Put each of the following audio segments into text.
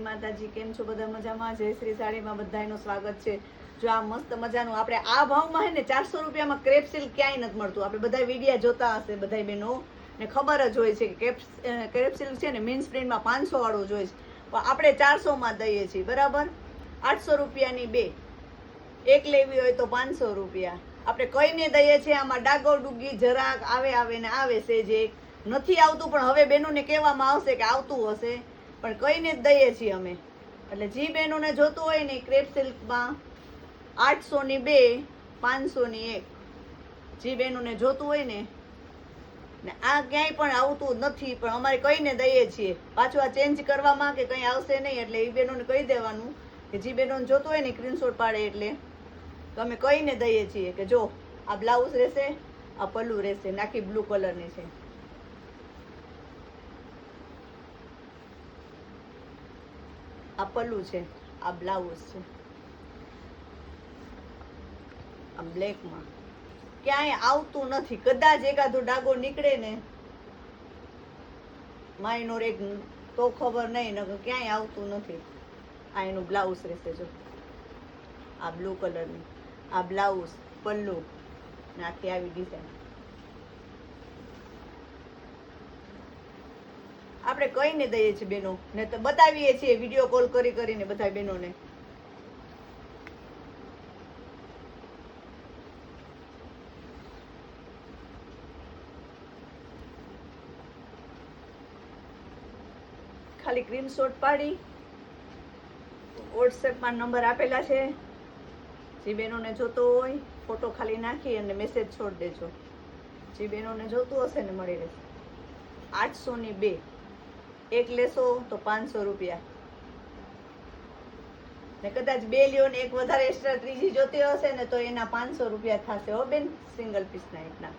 માતાજી, કેમ છો? બધા મજામાં? જય શ્રી સાડીમાં બધાનું સ્વાગત છે. જો આ મસ્ત મજાનું આપણે આ ભાવમાં હે ને 400 રૂપિયામાં ક્રેપ સિલ્ક ક્યાંય નથી મળતું. આપણે બધા વિડીયા જોતા હશે, બધા બહેનો ને ખબર જ હોય છે કે ક્રેપ સિલ્ક છે ને મીન્સ પ્રિન્ટમાં 500 વાળું જ હોય છે, પણ આપણે 400 દઈએ છીએ. બરાબર, 800 રૂપિયાની બે, એક લેવી હોય તો 500 રૂપિયા આપણે કઈને દઈએ છીએ. આમાં ડાગો ડુગી જરાક આવે ને આવે છે, જે નથી આવતું પણ હવે બહેનોને કહેવામાં આવશે કે આવતું હશે, પણ કઈને જ દઈએ છીએ અમે. એટલે જી બહેનોને જોતું હોય ને ક્રેપ સિલ્કમાં 800 ની બે, 500 ની એક, જી બહેનોને જોતું હોય ને આ ક્યાંય પણ આવતું નથી, પણ અમારે કઈને દઈએ છીએ. પાછું આ ચેન્જ કરવામાં કે કંઈ આવશે નહીં, એટલે એ બહેનોને કહી દેવાનું કે જી બહેનોને જોતું હોય ને સ્ક્રીનશોટ પાડે એટલે તો અમે કહીને દઈએ છીએ કે જો આ બ્લાઉઝ રહેશે, આ પલ્લુ રહેશે, નાખી બ્લુ કલરની છે. આ પલ્લુ છે, આ બ્લાઉઝ છે. આ બ્લેકમાં ક્યાંય આવતું નથી. કદાચ એકાદો ડાગો નીકળે ને માઇનોર એક તો ખબર નહીં, નકર ક્યાંય આવતું નથી. આ એનું બ્લાઉઝ રહેશે. જો આ બ્લુ કલરની, આ બ્લાઉઝ, પલ્લુ, નાખી આવી ડિઝાઇન. આપણે કહીને દઈએ છીએ બેનો ને, તો બતાવીએ છીએ વિડીયો કોલ કરીને બધા બહેનોને. ખાલી સ્ક્રીનશોટ પાડી વોટ્સએપમાં નંબર આપેલા છે, જે બહેનોને જોતો હોય ફોટો ખાલી નાખી અને મેસેજ છોડી દેજો. જે બહેનોને જોતું હશે ને મળી રહેશે. 800 ની બે, એક લેશો તો 500 રૂપિયા, ને કદાચ બે લ્યો ને એક વધારે એક્સ્ટ્રા ત્રીજી જોતી હશે ને તો એના 500 રૂપિયા થશે. હો બેન, સિંગલ પીસના એટલા.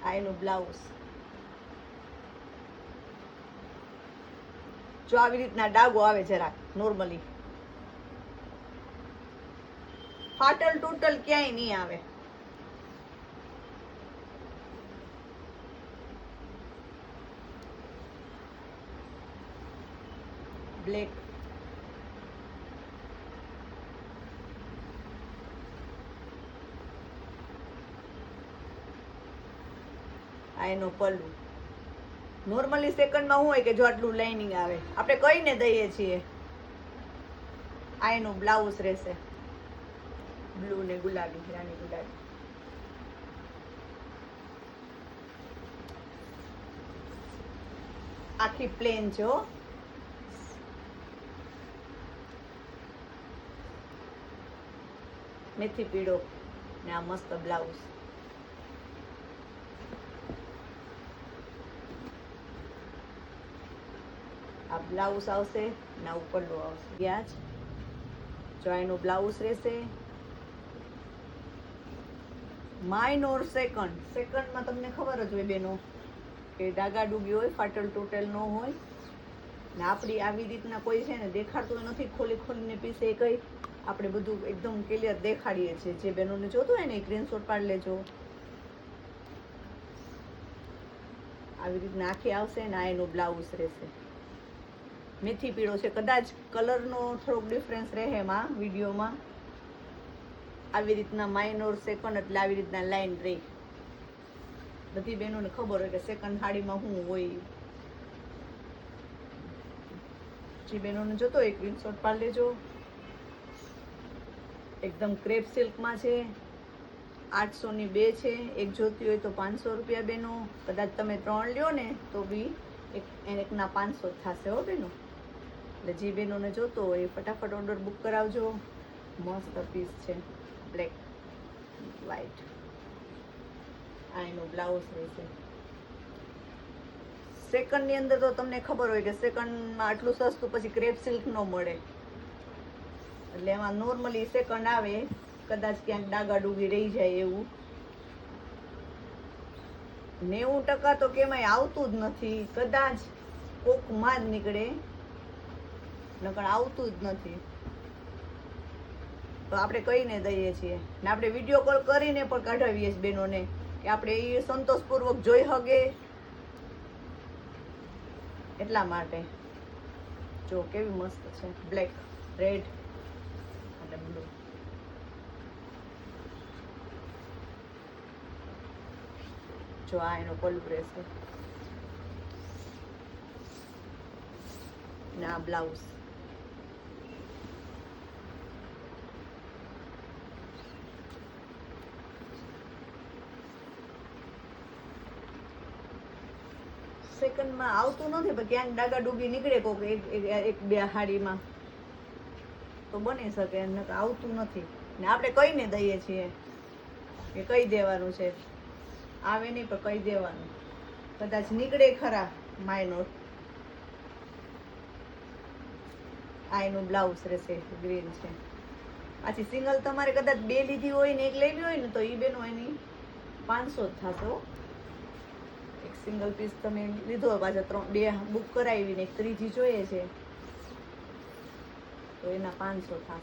આ એનું બ્લાઉઝ. જો આવી રીતના ડાગો આવે જરાક નોર્મલી, ફાટલ ટોટલ ક્યાંય નહીં આવે. બ્લેક, આ એનો પલ્લુ. નોર્મલી સેકન્ડમાં શું હોય કે જો આટલું લાઇનિંગ આવે, આપણે કહીને દઈએ છીએ. આ એનું બ્લાઉઝ રહેશે, બ્લુ ને ગુલાબી, રાની ગુલાબી. આખી પ્લેન છે. મેથી પીળો ને આ મસ્ત બ્લાઉઝ. આ બ્લાઉઝ આવશે ને આ ઉપરનો આવશે. ગયા જ જો એનું બ્લાઉઝ રહેશે. માઇનોર સેકન્ડમાં તમને ખબર જ હોય બેનો કે ડાગા ડૂગી હોય, ફાટલ ટોટલ ન હોય ને. આપણી આવી રીતના કોઈ છે ને દેખાડતું નથી, ખોલીને પીસે એ કઈ આપણે બધું એકદમ ક્લિયર દેખાડીએ છીએ. જે બહેનોને જોતું હોય ને સ્ક્રીનશોટ પાડી લેજો. આવી રીતના આખી આવશે ને આ એનું બ્લાઉઝ રહેશે. મેથી પીળો છે, કદાચ કલરનો થોડોક ડિફરન્સ રહે એમાં વિડીયોમાં. આવી રીતના માઇનોર સેકન્ડ એટલે આવી રીતના લાઈન રહી. બધી બહેનોને ખબર હોય કે સેકન્ડ સાડીમાં શું હોય. જે બહેનોને જોતો હોય સ્ક્રીનશોટ પાડી લેજો. એકદમ ક્રેપ સિલ્કમાં છે. 800 ની બે છે, એક જોતી હોય તો 500 રૂપિયા બેનો. કદાચ તમે 3 લ્યો ને તો બી એકના 500 થશે. હો બેનો, એટલે જે બહેનોને જોતો હોય ફટાફટ ઓર્ડર બુક કરાવજો. મસ્ત પીસ છે, બ્લેક વ્હાઈટ. આ એનું બ્લાઉઝ રહેશે. સેકન્ડની અંદર તો તમને ખબર હોય કે સેકન્ડમાં આટલું સસ્તું પછી ક્રેપ સિલ્ક ન મળે, એટલે એમાં નોર્મલી સેકન્ડ આવે. કદાચ ક્યાંક ડાગા ડૂગી રહી જાય એવું. 90% તો કેમાંય આવતું જ નથી. કદાચ કોકમાં જ નીકળે, નકર આવતું જ નથી. તો આપણે કહીને દઈએ છીએ ને આપણે વિડીયો કોલ કરીને પણ કઢાવીએ છીએ બહેનોને કે આપણે એ સંતોષપૂર્વક જોઈ હગે એટલા માટે. જો કેવી મસ્ત છે, બ્લેક, રેડ અને બ્લુ. જો આ એનો પલ્લુ રહેશે ને આ બ્લાઉઝ. સેકન્ડમાં આવતું નથી, પણ ક્યાંક ડાગા ડૂગી નીકળે કોક એક બે હાડીમાં તો બની શકે, આવતું નથી. ને આપણે કહીને દઈએ છીએ કે કહી દેવાનું છે, આવે નહીં પણ કહી દેવાનું, કદાચ નીકળે ખરા માયનો. આ એનું બ્લાઉઝ રહેશે, ગ્રીન છે. પાછી સિંગલ તમારે કદાચ બે લીધી હોય ને એક લેવી હોય ને તો એ બેનો એની 500 જ થશે. એક સિંગલ પીસ તમે લીધો, પાછા બે બુક કરાવીને એક ત્રીજી જોઈએ છે તો એના 500 થશે.